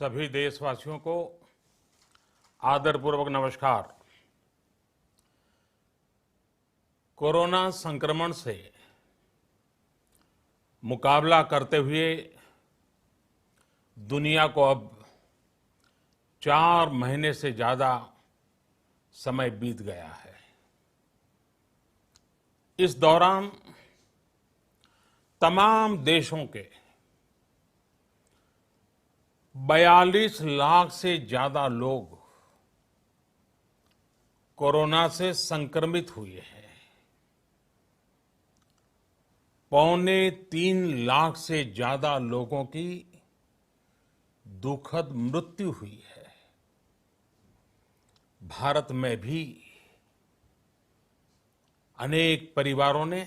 सभी देशवासियों को आदरपूर्वक नमस्कार। कोरोना संक्रमण से मुकाबला करते हुए दुनिया को अब 4 महीने से ज्यादा समय बीत गया है। इस दौरान तमाम देशों के 42 लाख से ज्यादा लोग कोरोना से संक्रमित हुए हैं। 2.25 लाख से ज्यादा लोगों की दुखद मृत्यु हुई है। भारत में भी अनेक परिवारों ने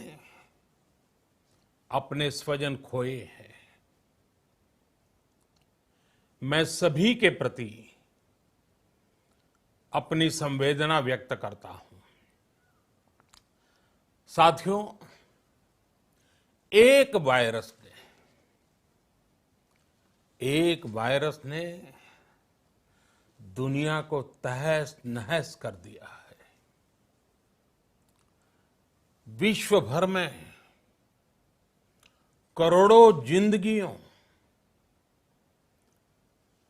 अपने स्वजन खोए हैं। मैं सभी के प्रति अपनी संवेदना व्यक्त करता हूं। साथियों, एक वायरस ने दुनिया को तहस नहस कर दिया है। विश्व भर में करोड़ों जिंदगियों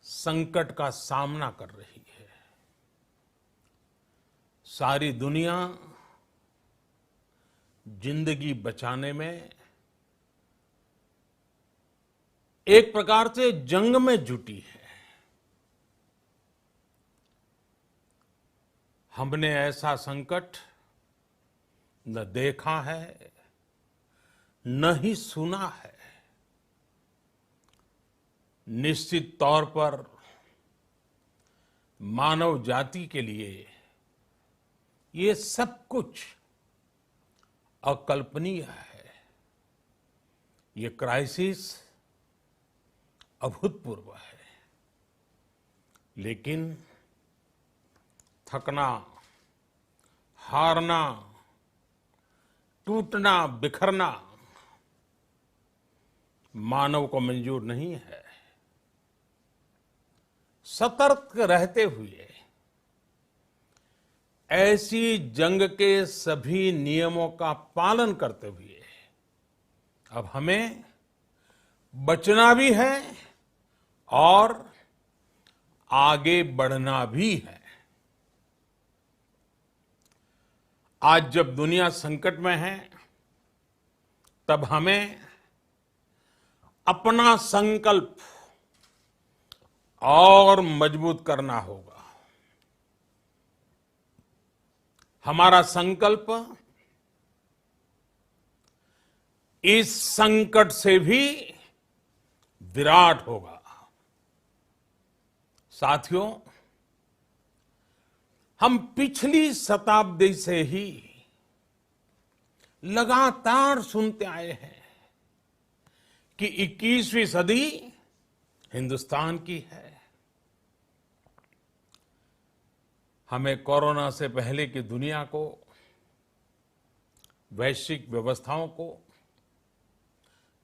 संकट का सामना कर रही है। सारी दुनिया जिंदगी बचाने में एक प्रकार से जंग में जुटी है। हमने ऐसा संकट न देखा है, न ही सुना है। निश्चित तौर पर मानव जाति के लिए ये सब कुछ अकल्पनीय है। ये क्राइसिस अभूतपूर्व है। लेकिन थकना, हारना, टूटना, बिखरना मानव को मंजूर नहीं है। सतर्क रहते हुए ऐसी जंग के सभी नियमों का पालन करते हुए अब हमें बचना भी है और आगे बढ़ना भी है। आज जब दुनिया संकट में है, तब हमें अपना संकल्प और मजबूत करना होगा। हमारा संकल्प इस संकट से भी विराट होगा। साथियों, हम पिछली शताब्दी से ही लगातार सुनते आए हैं कि 21वीं सदी हिंदुस्तान की है। हमें कोरोना से पहले की दुनिया को, वैश्विक व्यवस्थाओं को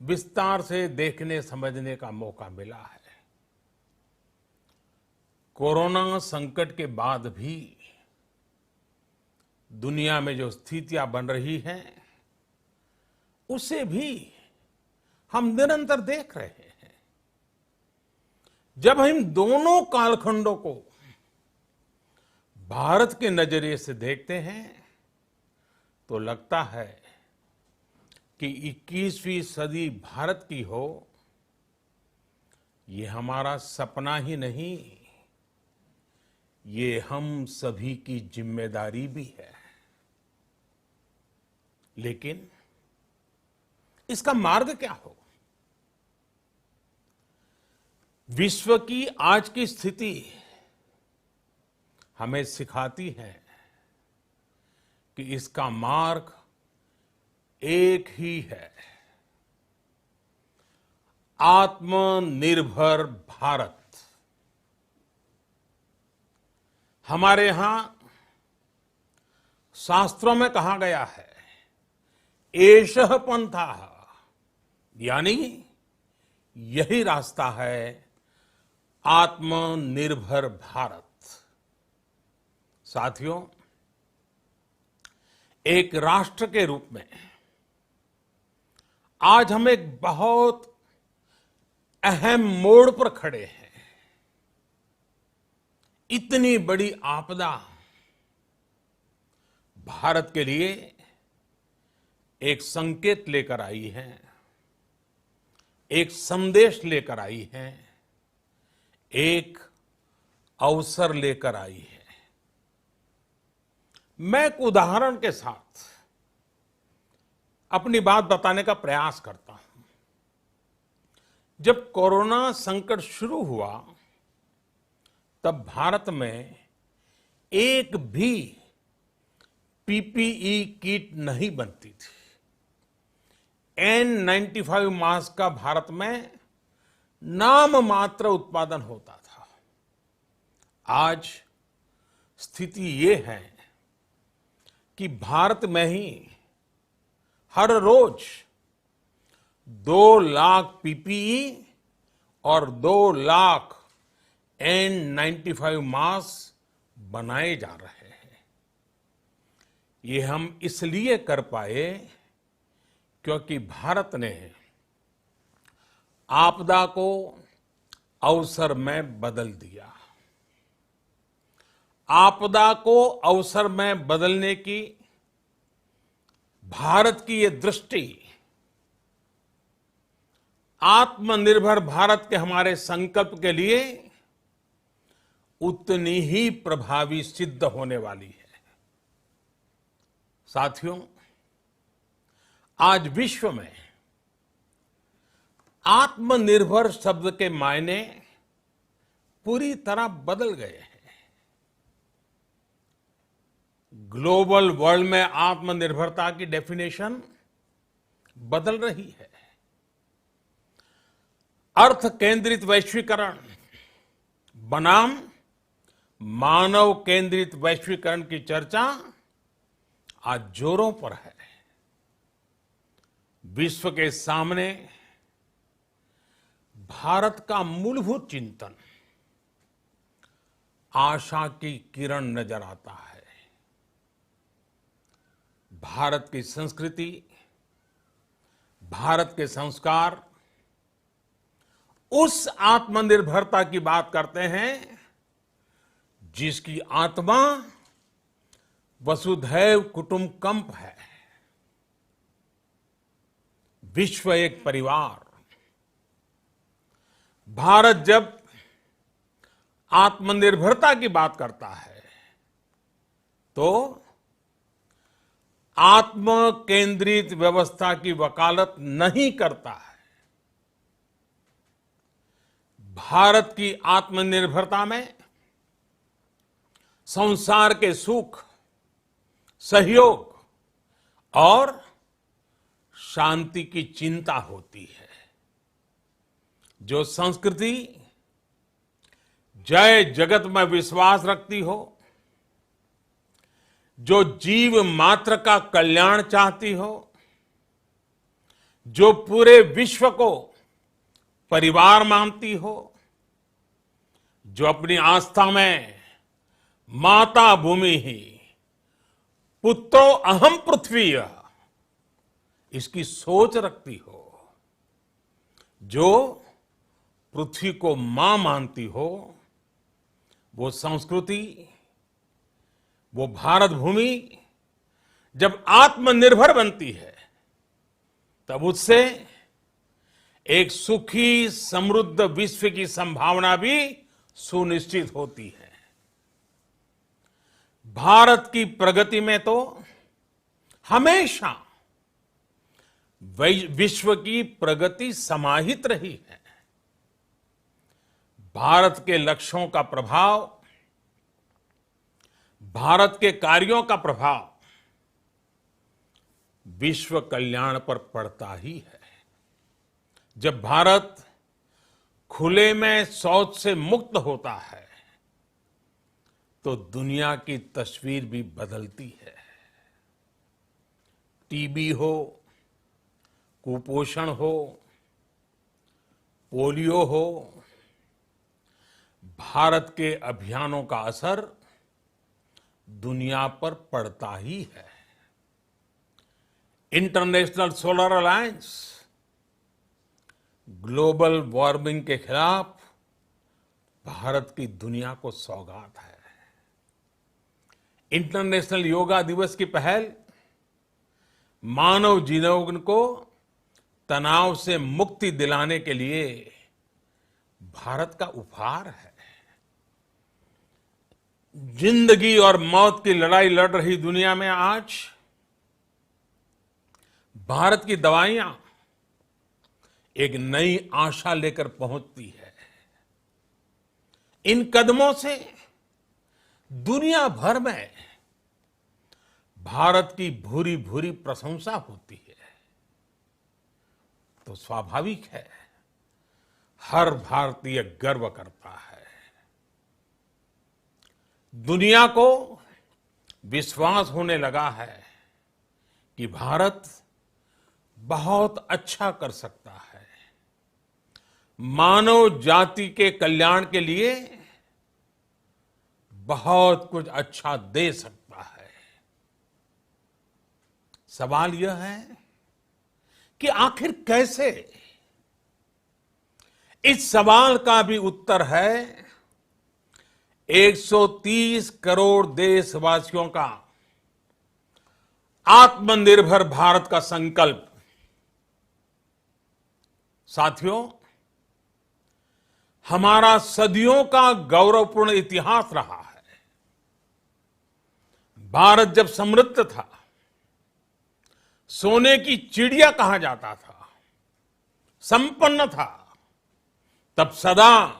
विस्तार से देखने समझने का मौका मिला है। कोरोना संकट के बाद भी दुनिया में जो स्थितियां बन रही हैं, उसे भी हम निरंतर देख रहे हैं। जब हम दोनों कालखंडों को भारत के नजरिए से देखते हैं, तो लगता है कि 21वीं सदी भारत की हो, ये हमारा सपना ही नहीं, ये हम सभी की जिम्मेदारी भी है। लेकिन इसका मार्ग क्या हो? विश्व की आज की स्थिति हमें सिखाती है कि इसका मार्ग एक ही है, आत्मनिर्भर भारत। हमारे यहां शास्त्रों में कहा गया है, एषः पंथः, यानी यही रास्ता है आत्मनिर्भर भारत। साथियों, एक राष्ट्र के रूप में आज हम एक बहुत अहम मोड़ पर खड़े हैं। इतनी बड़ी आपदा भारत के लिए एक संकेत लेकर आई है, एक संदेश लेकर आई है, एक अवसर लेकर आई है। मैं एक उदाहरण के साथ अपनी बात बताने का प्रयास करता हूं। जब कोरोना संकट शुरू हुआ, तब भारत में एक भी पीपीई किट नहीं बनती थी। N95 मास्क का भारत में नाम मात्र उत्पादन होता था। आज स्थिति ये है कि भारत में ही हर रोज 2 लाख पीपीई और 2 लाख N95 मास्क बनाए जा रहे हैं। ये हम इसलिए कर पाए क्योंकि भारत ने आपदा को अवसर में बदल दिया। आपदा को अवसर में बदलने की भारत की ये दृष्टि आत्मनिर्भर भारत के हमारे संकल्प के लिए उतनी ही प्रभावी सिद्ध होने वाली है। साथियों, आज विश्व में आत्मनिर्भर शब्द के मायने पूरी तरह बदल गए हैं। ग्लोबल वर्ल्ड में आत्मनिर्भरता की डेफिनेशन बदल रही है। अर्थ केंद्रित वैश्वीकरण बनाम मानव केंद्रित वैश्वीकरण की चर्चा आज जोरों पर है। विश्व के सामने भारत का मूलभूत चिंतन आशा की किरण नजर आता है। भारत की संस्कृति, भारत के संस्कार उस आत्मनिर्भरता की बात करते हैं जिसकी आत्मा वसुधैव कुटुंबकम है। विश्व एक परिवार। भारत जब आत्मनिर्भरता की बात करता है तो आत्म केंद्रित व्यवस्था की वकालत नहीं करता है। भारत की आत्मनिर्भरता में संसार के सुख, सहयोग और शांति की चिंता होती है। जो संस्कृति जय जगत में विश्वास रखती हो, जो जीव मात्र का कल्याण चाहती हो, जो पूरे विश्व को परिवार मानती हो, जो अपनी आस्था में माता भूमि ही पुत्रो अहम पृथ्वी इसकी सोच रखती हो, जो पृथ्वी को मां मानती हो, वो संस्कृति, वो भारत भूमि जब आत्मनिर्भर बनती है तब उससे एक सुखी समृद्ध विश्व की संभावना भी सुनिश्चित होती है। भारत की प्रगति में तो हमेशा विश्व की प्रगति समाहित रही है। भारत के लक्ष्यों का प्रभाव, भारत के कार्यों का प्रभाव विश्व कल्याण पर पड़ता ही है। जब भारत खुले में शौच से मुक्त होता है तो दुनिया की तस्वीर भी बदलती है। टीबी हो, कुपोषण हो, पोलियो हो, भारत के अभियानों का असर दुनिया पर पड़ता ही है। International solar alliance global warming के खिलाफ भारत की दुनिया को सौगात है। इंटरनेशनल योगा दिवस की पहल मानव जीवन को तनाव से मुक्ति दिलाने के लिए भारत का उपहार है। जिंदगी और मौत की लड़ाई लड़ रही दुनिया में आज भारत की दवाइयां एक नई आशा लेकर पहुंचती है। इन कदमों से दुनिया भर में भारत की भूरी भूरी प्रशंसा होती है। तो स्वाभाविक है, हर भारतीय गर्व करता है। दुनिया को विश्वास होने लगा है कि भारत बहुत अच्छा कर सकता है, मानव जाति के कल्याण के लिए बहुत कुछ अच्छा दे सकता है। सवाल यह है कि आखिर कैसे? इस सवाल का भी उत्तर है 130 करोड़ देशवासियों का आत्मनिर्भर भारत का संकल्प। साथियों, हमारा सदियों का गौरवपूर्ण इतिहास रहा है। भारत जब समृद्ध था, सोने की चिड़िया कहा जाता था, संपन्न था, तब सदा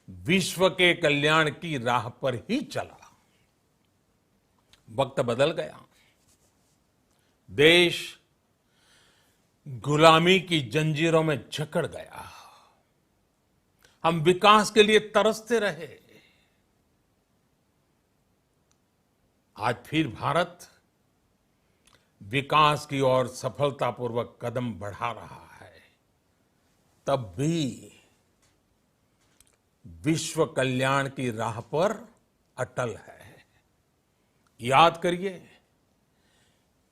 विश्व के कल्याण की राह पर ही चला। वक्त बदल गया, देश गुलामी की जंजीरों में जकड़ गया। हम विकास के लिए तरसते रहे। आज फिर भारत विकास की ओर सफलतापूर्वक कदम बढ़ा रहा है। तब भी विश्व कल्याण की राह पर अटल है। याद करिए,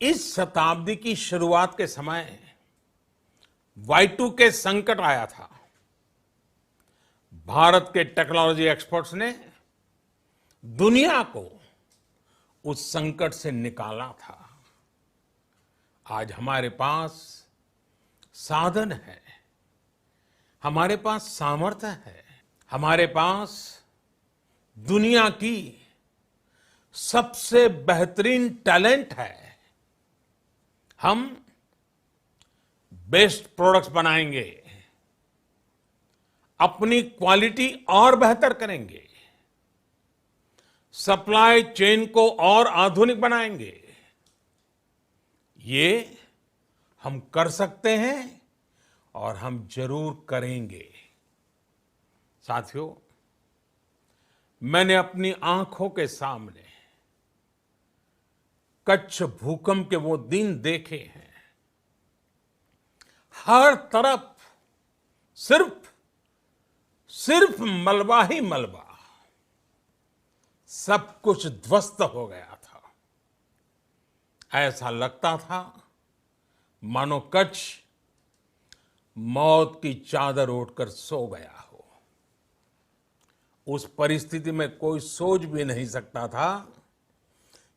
इस शताब्दी की शुरुआत के समय Y2K संकट आया था। भारत के टेक्नोलॉजी एक्सपर्ट्स ने दुनिया को उस संकट से निकाला था। आज हमारे पास साधन है, हमारे पास सामर्थ्य है, हमारे पास दुनिया की सबसे बेहतरीन टैलेंट है। हम बेस्ट प्रोडक्ट्स बनाएंगे, अपनी क्वालिटी और बेहतर करेंगे, सप्लाई चेन को और आधुनिक बनाएंगे। ये हम कर सकते हैं और हम जरूर करेंगे। साथियों, मैंने अपनी आंखों के सामने कच्छ भूकंप के वो दिन देखे हैं। हर तरफ सिर्फ मलबा ही मलबा, सब कुछ ध्वस्त हो गया था। ऐसा लगता था मानो कच्छ मौत की चादर ओढ़कर सो गया हो। उस परिस्थिति में कोई सोच भी नहीं सकता था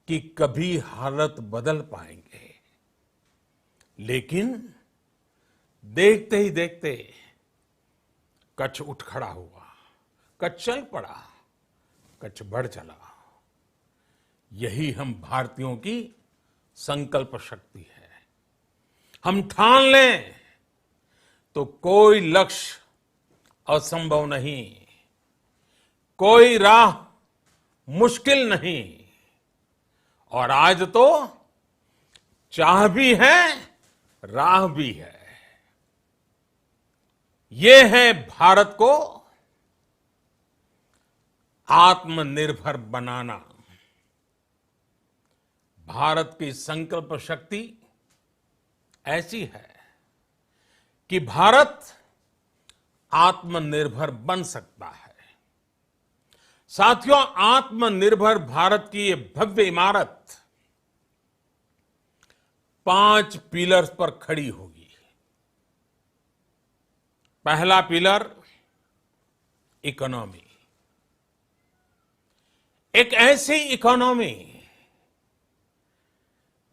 कि कभी हालत बदल पाएंगे। लेकिन देखते ही देखते कच्छ उठ खड़ा हुआ, कच्छ चल पड़ा, कच्छ बढ़ चला। यही हम भारतीयों की संकल्प शक्ति है। हम ठान लें तो कोई लक्ष्य असंभव नहीं, कोई राह मुश्किल नहीं। और आज तो चाह भी है, राह भी है। ये है भारत को आत्मनिर्भर बनाना। भारत की संकल्प शक्ति ऐसी है कि भारत आत्मनिर्भर बन सकता है। साथियों, आत्मनिर्भर भारत की ये भव्य इमारत 5 पिलर्स पर खड़ी होगी। पहला पिलर इकोनॉमी। एक ऐसी इकोनॉमी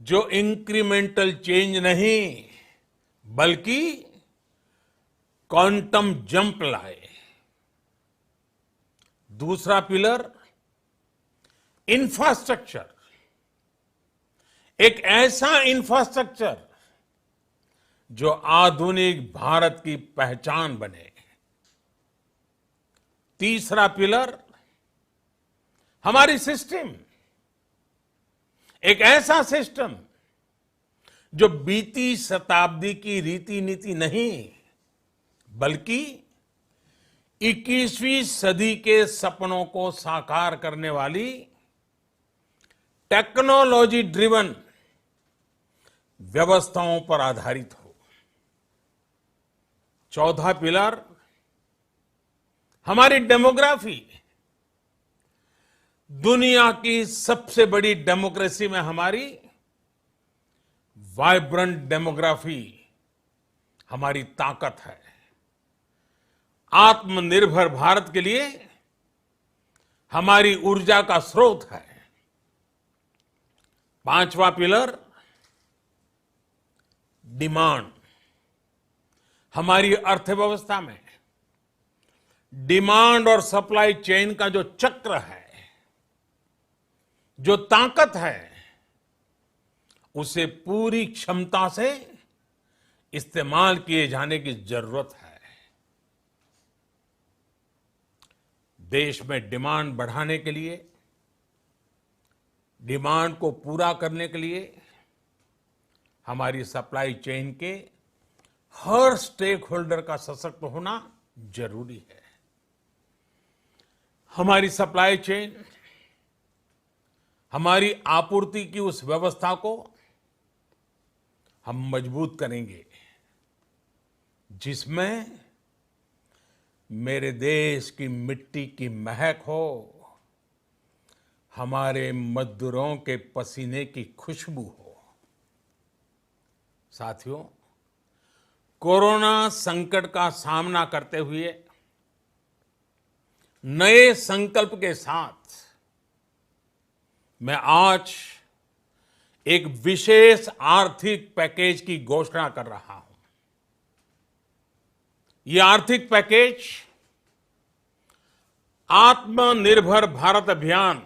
जो इंक्रीमेंटल चेंज नहीं बल्कि क्वांटम जंप लाए। दूसरा पिलर इंफ्रास्ट्रक्चर। एक ऐसा इंफ्रास्ट्रक्चर जो आधुनिक भारत की पहचान बने। तीसरा पिलर हमारी सिस्टम। एक ऐसा सिस्टम जो बीती शताब्दी की रीति नीति नहीं बल्कि 21वीं सदी के सपनों को साकार करने वाली टेक्नोलॉजी ड्रिवन व्यवस्थाओं पर आधारित हो। चौथा पिलर हमारी डेमोग्राफी। दुनिया की सबसे बड़ी डेमोक्रेसी में हमारी वाइब्रेंट डेमोग्राफी हमारी ताकत है। आत्मनिर्भर भारत के लिए हमारी ऊर्जा का स्रोत है। पांचवा पिलर डिमांड। हमारी अर्थव्यवस्था में डिमांड और सप्लाई चेन का जो चक्र है, जो ताकत है, उसे पूरी क्षमता से इस्तेमाल किए जाने की जरूरत है। देश में डिमांड बढ़ाने के लिए, डिमांड को पूरा करने के लिए हमारी सप्लाई चेन के हर स्टेक होल्डर का सशक्त होना जरूरी है। हमारी सप्लाई चेन, हमारी आपूर्ति की उस व्यवस्था को हम मजबूत करेंगे जिसमें मेरे देश की मिट्टी की महक हो, हमारे मजदूरों के पसीने की खुशबू हो। साथियों, कोरोना संकट का सामना करते हुए नए संकल्प के साथ मैं आज एक विशेष आर्थिक पैकेज की घोषणा कर रहा हूं। यह आर्थिक पैकेज आत्मनिर्भर भारत अभियान,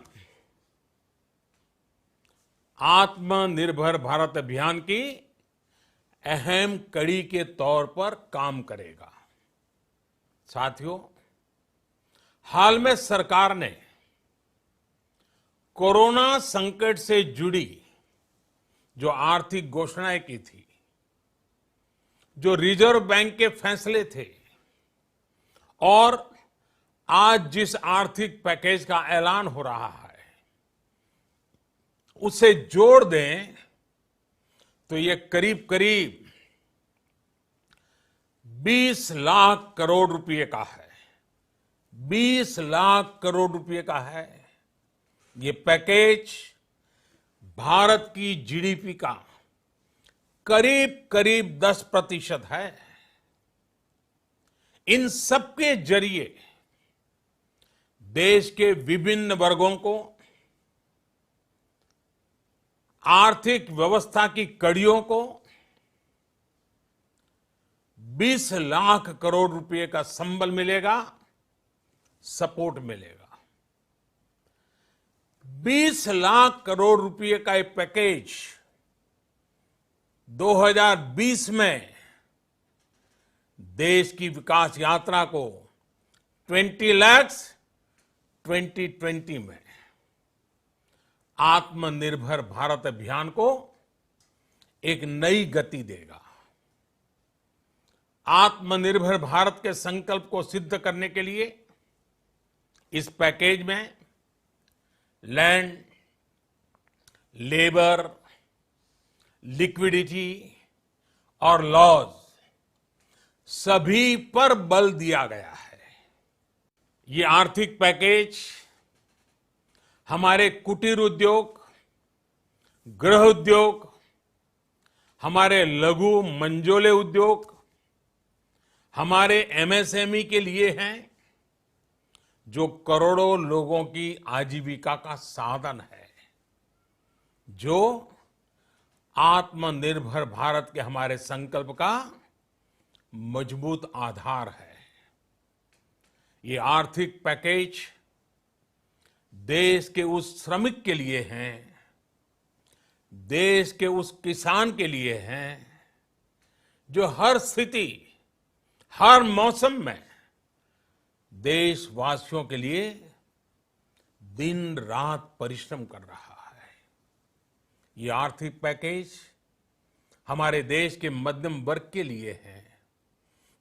आत्मनिर्भर भारत अभियान की अहम कड़ी के तौर पर काम करेगा। साथियों, हाल में सरकार ने कोरोना संकट से जुड़ी जो आर्थिक घोषणाएं की थी, जो रिजर्व बैंक के फैसले थे और आज जिस आर्थिक पैकेज का ऐलान हो रहा है, उसे जोड़ दें तो ये करीब करीब 20 लाख करोड़ रुपए का है। 20 लाख करोड़ रुपए का है। ये पैकेज भारत की जीडीपी का करीब करीब 10% है। इन सबके जरिए देश के विभिन्न वर्गों को आर्थिक व्यवस्था की कड़ियों को 20 लाख करोड़ रुपए का संबल मिलेगा, सपोर्ट मिलेगा। 20 लाख करोड़ रुपए का एक पैकेज 2020 में देश की विकास यात्रा को 20 लाख 2020 में आत्मनिर्भर भारत अभियान को एक नई गति देगा। आत्मनिर्भर भारत के संकल्प को सिद्ध करने के लिए इस पैकेज में लैंड, लेबर, लिक्विडिटी और लॉज सभी पर बल दिया गया है। ये आर्थिक पैकेज हमारे कुटीर उद्योग, गृह उद्योग, हमारे लघु मंझोले उद्योग, हमारे एमएसएमई के लिए हैं, जो करोड़ों लोगों की आजीविका का साधन है, जो आत्मनिर्भर भारत के हमारे संकल्प का मजबूत आधार है। ये आर्थिक पैकेज देश के उस श्रमिक के लिए हैं, देश के उस किसान के लिए हैं, जो हर स्थिति, हर मौसम में देशवासियों के लिए दिन रात परिश्रम कर रहा है। ये आर्थिक पैकेज हमारे देश के मध्यम वर्ग के लिए है,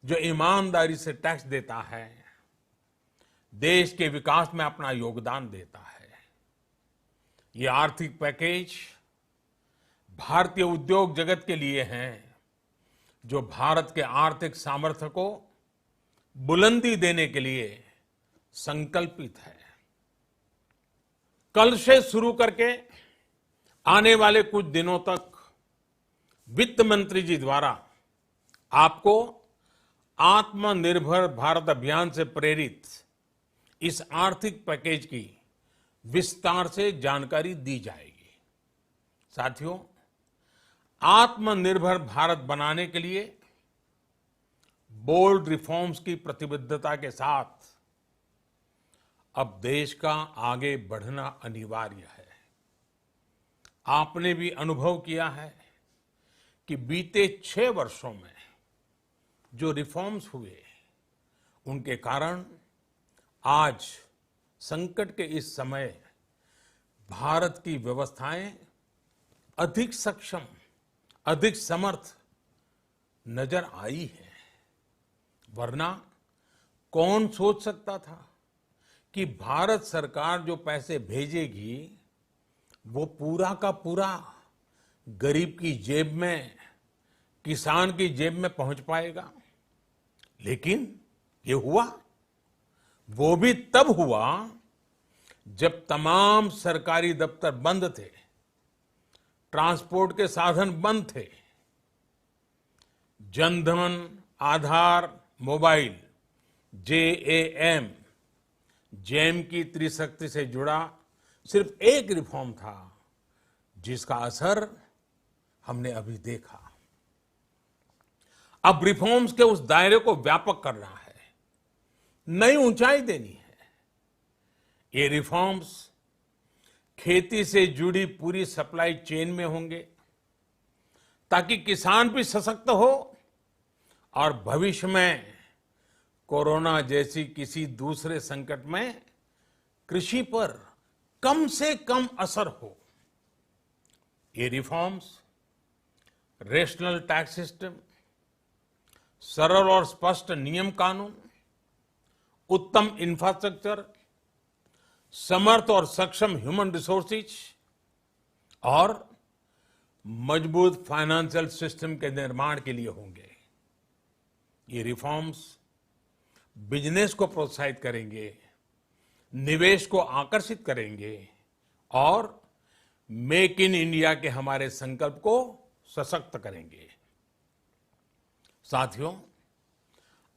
जो ईमानदारी से टैक्स देता है, देश के विकास में अपना योगदान देता है। ये आर्थिक पैकेज भारतीय उद्योग जगत के लिए है, जो भारत के आर्थिक सामर्थ्य को बुलंदी देने के लिए संकल्पित है। कल से शुरू करके आने वाले कुछ दिनों तक वित्त मंत्री जी द्वारा आपको आत्मनिर्भर भारत अभियान से प्रेरित इस आर्थिक पैकेज की विस्तार से जानकारी दी जाएगी। साथियों, आत्मनिर्भर भारत बनाने के लिए बोल्ड रिफॉर्म्स की प्रतिबद्धता के साथ अब देश का आगे बढ़ना अनिवार्य है। आपने भी अनुभव किया है कि बीते 6 वर्षों में जो रिफॉर्म्स हुए, उनके कारण आज संकट के इस समय भारत की व्यवस्थाएं अधिक सक्षम, अधिक समर्थ नजर आई है। वरना कौन सोच सकता था कि भारत सरकार जो पैसे भेजेगी वो पूरा का पूरा गरीब की जेब में, किसान की जेब में पहुंच पाएगा। लेकिन ये हुआ, वो भी तब हुआ जब तमाम सरकारी दफ्तर बंद थे, ट्रांसपोर्ट के साधन बंद थे। जनधन, आधार, मोबाइल, जेएएम, जेम की त्रिशक्ति से जुड़ा सिर्फ एक रिफॉर्म था, जिसका असर हमने अभी देखा। अब रिफॉर्म्स के उस दायरे को व्यापक करना है, नई ऊंचाई देनी है। ये रिफॉर्म्स खेती से जुड़ी पूरी सप्लाई चेन में होंगे, ताकि किसान भी सशक्त हो और भविष्य में कोरोना जैसी किसी दूसरे संकट में कृषि पर कम से कम असर हो। ये रिफॉर्म्स रेशनल टैक्स सिस्टम, सरल और स्पष्ट नियम कानून, उत्तम इंफ्रास्ट्रक्चर, समर्थ और सक्षम ह्यूमन रिसोर्सेज और मजबूत फाइनेंशियल सिस्टम के निर्माण के लिए होंगे। ये रिफॉर्म्स बिजनेस को प्रोत्साहित करेंगे, निवेश को आकर्षित करेंगे और मेक इन इंडिया के हमारे संकल्प को सशक्त करेंगे। साथियों,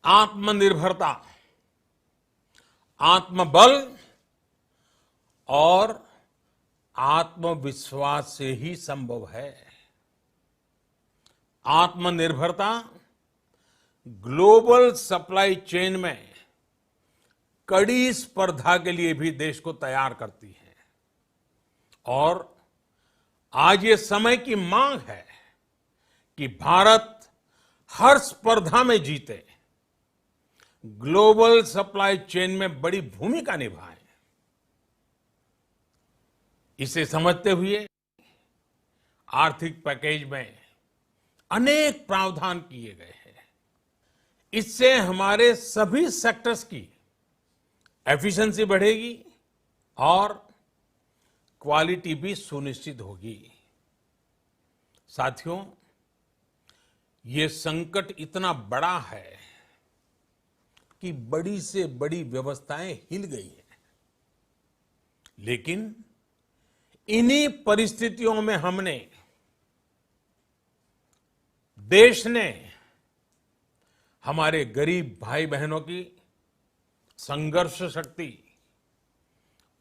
आत्मनिर्भरता, आत्मबल और आत्मविश्वास से ही संभव है। आत्मनिर्भरता ग्लोबल सप्लाई चेन में कड़ी स्पर्धा के लिए भी देश को तैयार करती है और आज ये समय की मांग है कि भारत हर स्पर्धा में जीते, ग्लोबल सप्लाई चेन में बड़ी भूमिका निभाए। इसे समझते हुए आर्थिक पैकेज में अनेक प्रावधान किए गए हैं। इससे हमारे सभी सेक्टर्स की एफिशिएंसी बढ़ेगी और क्वालिटी भी सुनिश्चित होगी। साथियों, ये संकट इतना बड़ा है कि बड़ी से बड़ी व्यवस्थाएं हिल गई हैं। लेकिन इन्हीं परिस्थितियों में देश ने हमारे गरीब भाई बहनों की संघर्ष शक्ति,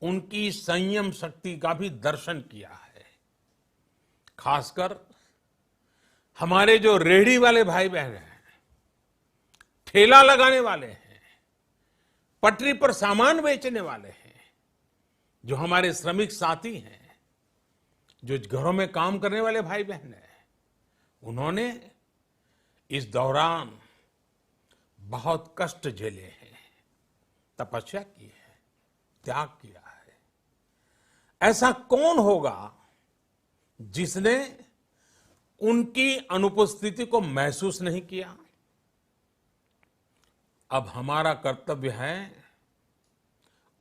उनकी संयम शक्ति का भी दर्शन किया है। खासकर हमारे जो रेहड़ी वाले भाई बहन हैं, ठेला लगाने वाले हैं, पटरी पर सामान बेचने वाले हैं, जो हमारे श्रमिक साथी हैं, जो घरों में काम करने वाले भाई बहन हैं, उन्होंने इस दौरान बहुत कष्ट झेले हैं, तपस्या की है, त्याग किया है। ऐसा कौन होगा जिसने उनकी अनुपस्थिति को महसूस नहीं किया? अब हमारा कर्तव्य है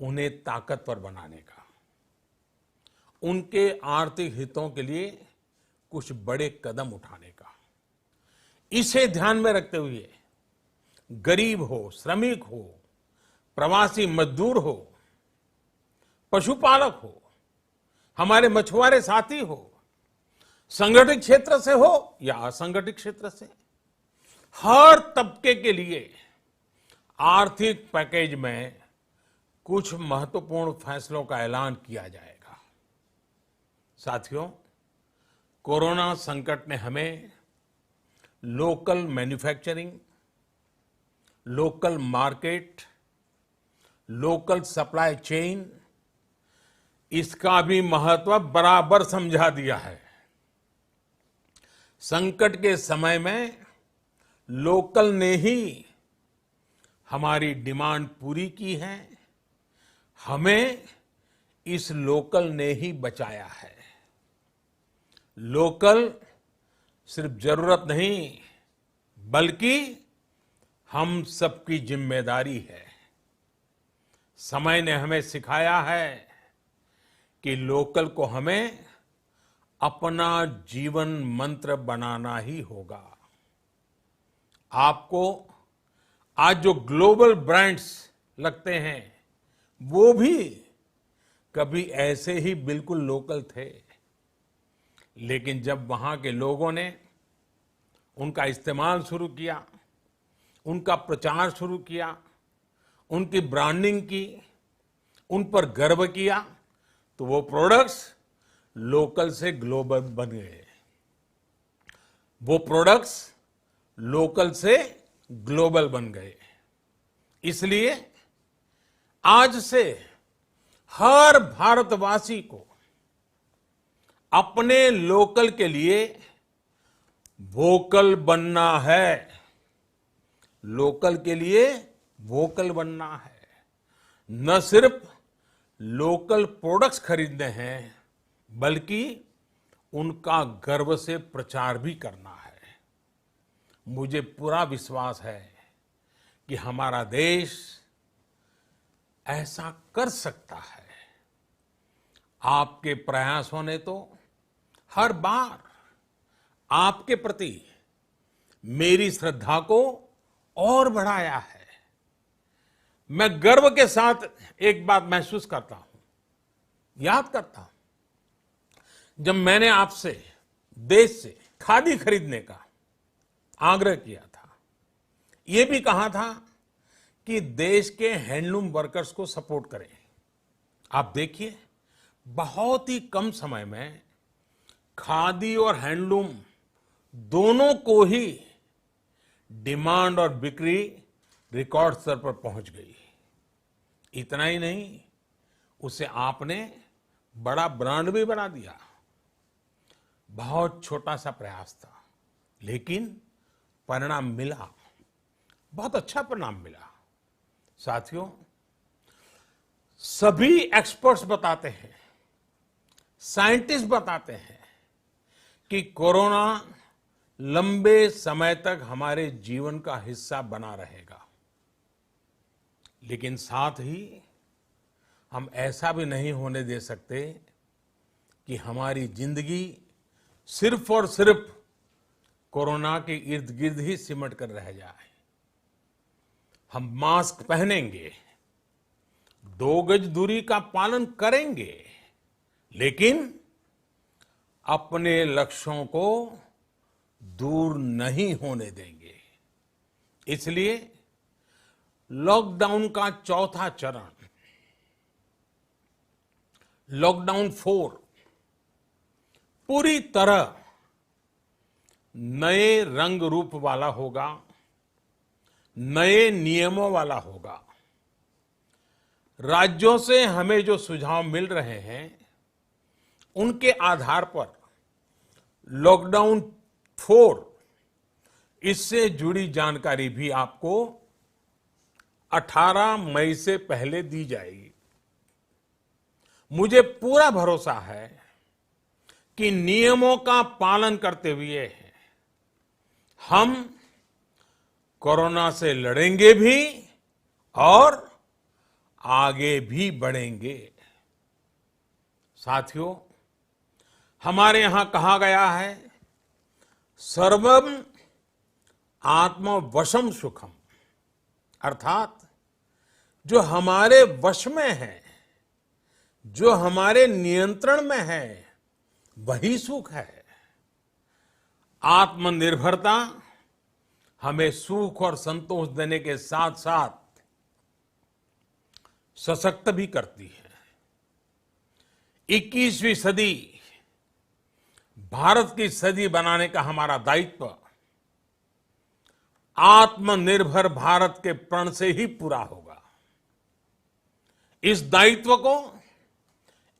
उन्हें ताकतवर बनाने का, उनके आर्थिक हितों के लिए कुछ बड़े कदम उठाने का। इसे ध्यान में रखते हुए गरीब हो, श्रमिक हो, प्रवासी मजदूर हो, पशुपालक हो, हमारे मछुआरे साथी हो, संगठित क्षेत्र से हो या असंगठित क्षेत्र से, हर तबके के लिए आर्थिक पैकेज में कुछ महत्वपूर्ण फैसलों का ऐलान किया जाएगा। साथियों, कोरोना संकट ने हमें local manufacturing, local market, local supply chain, इसका भी महत्व बराबर समझा दिया है। संकट के समय में लोकल ने ही हमारी डिमांड पूरी की है, हमें इस लोकल ने ही बचाया है। लोकल सिर्फ जरूरत नहीं, बल्कि हम सबकी जिम्मेदारी है। समय ने हमें सिखाया है कि लोकल को हमें अपना जीवन मंत्र बनाना ही होगा। आपको आज जो ग्लोबल ब्रांड्स लगते हैं, वो भी कभी ऐसे ही बिल्कुल लोकल थे, लेकिन जब वहां के लोगों ने उनका इस्तेमाल शुरू किया, उनका प्रचार शुरू किया, उनकी ब्रांडिंग की, उन पर गर्व किया, तो वो प्रोडक्ट्स लोकल से ग्लोबल बन गए। वो प्रोडक्ट्स लोकल से ग्लोबल बन गए। इसलिए आज से हर भारतवासी को अपने लोकल के लिए वोकल बनना है। लोकल के लिए वोकल बनना है। न सिर्फ लोकल प्रोडक्ट्स खरीदने हैं, बल्कि उनका गर्व से प्रचार भी करना है। मुझे पूरा विश्वास है कि हमारा देश ऐसा कर सकता है। आपके प्रयासों ने तो हर बार आपके प्रति मेरी श्रद्धा को और बढ़ाया है। मैं गर्व के साथ एक बात महसूस करता हूं, याद करता हूं, जब मैंने आपसे देश से खादी खरीदने का आग्रह किया था, यह भी कहा था कि देश के हैंडलूम वर्कर्स को सपोर्ट करें। आप देखिए, बहुत ही कम समय में खादी और हैंडलूम दोनों को ही डिमांड और बिक्री रिकॉर्ड स्तर पर पहुंच गई। इतना ही नहीं, उसे आपने बड़ा ब्रांड भी बना दिया। बहुत छोटा सा प्रयास था, लेकिन परिणाम मिला, बहुत अच्छा परिणाम मिला। साथियों, सभी एक्सपर्ट्स बताते हैं, साइंटिस्ट बताते हैं कि कोरोना लंबे समय तक हमारे जीवन का हिस्सा बना रहेगा। लेकिन साथ ही हम ऐसा भी नहीं होने दे सकते कि हमारी जिंदगी सिर्फ और सिर्फ कोरोना के इर्द गिर्द ही सिमट कर रह जाए। हम मास्क पहनेंगे, 2 गज दूरी का पालन करेंगे, लेकिन अपने लक्ष्यों को दूर नहीं होने देंगे। इसलिए लॉकडाउन का चौथा चरण, लॉकडाउन 4, पूरी तरह नए रंग रूप वाला होगा, नए नियमों वाला होगा। राज्यों से हमें जो सुझाव मिल रहे हैं, उनके आधार पर लॉकडाउन 4, इससे जुड़ी जानकारी भी आपको 18 मई से पहले दी जाएगी। मुझे पूरा भरोसा है कि नियमों का पालन करते हुए हम कोरोना से लड़ेंगे भी और आगे भी बढ़ेंगे। साथियों, हमारे यहां कहा गया है, सर्वम आत्मवशम सुखम, अर्थात जो हमारे वश में है, जो हमारे नियंत्रण में है, वही सुख है। आत्मनिर्भरता हमें सुख और संतोष देने के साथ साथ सशक्त भी करती है। 21वीं सदी भारत की सदी बनाने का हमारा दायित्व आत्मनिर्भर भारत के प्रण से ही पूरा होगा। इस दायित्व को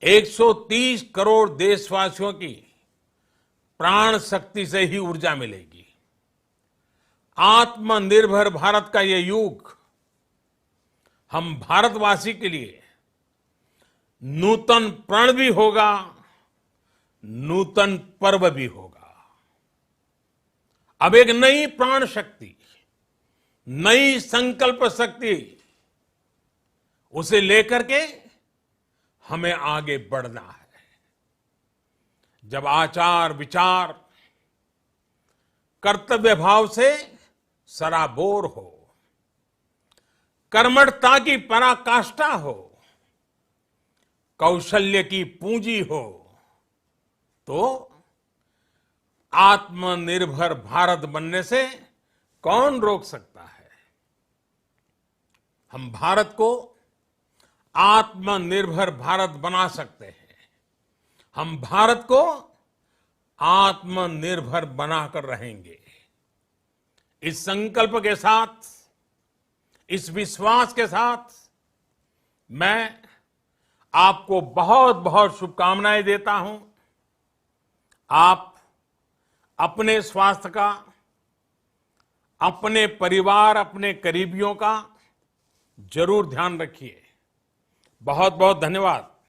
130 करोड़ देशवासियों की प्राण शक्ति से ही ऊर्जा मिलेगी। आत्मनिर्भर भारत का ये युग हम भारतवासी के लिए नूतन प्रण भी होगा, नूतन पर्व भी होगा। अब एक नई प्राण शक्ति, नई संकल्प शक्ति, उसे लेकर के हमें आगे बढ़ना है। जब आचार विचार कर्तव्य भाव से सराबोर हो, कर्मठता की पराकाष्ठा हो, कौशल्य की पूंजी हो, तो आत्मनिर्भर भारत बनने से कौन रोक सकता है। हम भारत को आत्मनिर्भर भारत बना सकते हैं। हम भारत को आत्मनिर्भर बनाकर रहेंगे। इस संकल्प के साथ, इस विश्वास के साथ मैं आपको बहुत बहुत शुभकामनाएं देता हूं। आप अपने स्वास्थ्य का, अपने परिवार, अपने करीबियों का जरूर ध्यान रखिए। बहुत बहुत धन्यवाद।